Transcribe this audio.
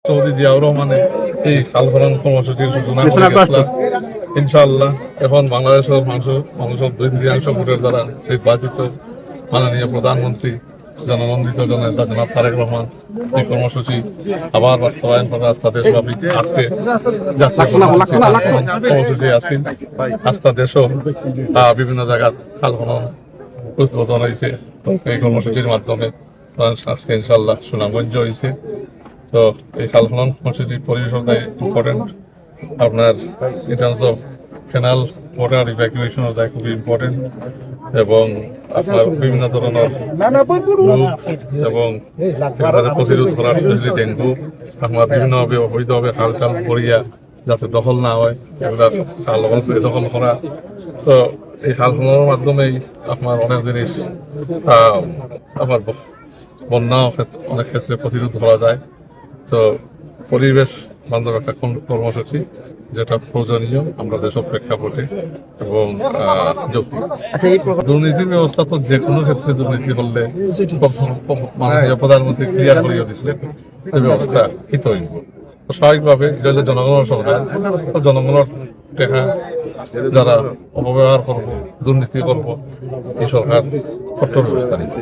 রাষ্ট্রপতি জিয়াউর রহমানের এই খাল খনন কর্মসূচির সূচনা করে গেছিলাম। ইনশাআল্লাহ এখন বাংলাদেশের মানুষের 2/3 ভোটের দ্বারা নির্বাচিত মাননীয় প্রধানমন্ত্রী জননন্দিত জননেতা জনাব তারেক রহমান এই কর্মসূচি আবার বাস্তবায়ন করা আস্থা দেশব্যাপী আজকে কর্মসূচি আছেন আস্থা দেশও বিভিন্ন জায়গায় খাল খনন উদ্বোধন হয়েছে এই কর্মসূচির মাধ্যমে আজকে ইনশাল্লাহ সুনামগঞ্জ হয়েছে। তো এই খাল খনন কর্মসূচি পরিবেশের দায় ইম্পর্টেন্ট আপনার in terms of canal water evacuation দায় খুবই ইম্পর্টেন্ট এবং আপনার বিভিন্ন ধরনের রোগ এবং প্রতিরোধ করার ডেঙ্গু আপনার বিভিন্নভাবে অবৈধভাবে খাল খাল পড়িয়া যাতে দখল না হয় এগুলার খাল অবস্থায় দখল করা। তো এই খাল খননের মাধ্যমেই আপনার অনেক জিনিস আমার বন্যা অনেক ক্ষেত্রে প্রতিরোধ করা যায়। তো পরিবেশ বান্ধব একটা কর্মসূচি যেটা প্রয়োজনীয় আমরা দেশের প্রেক্ষাপটে এবং যৌক্তিক। দুর্নীতির ব্যবস্থা তো যে কোনো ক্ষেত্রে দুর্নীতি করলে মাননীয় প্রধানমন্ত্রী ক্লিয়ার করিয়ে দিয়েছিলেন এই ব্যবস্থা হিত হইব। স্বাভাবিকভাবে এটা জনগণের সরকার, জনগণের টাকা যারা অপব্যবহার করবো দুর্নীতি করবো এই সরকার কঠোর ব্যবস্থা নিবে।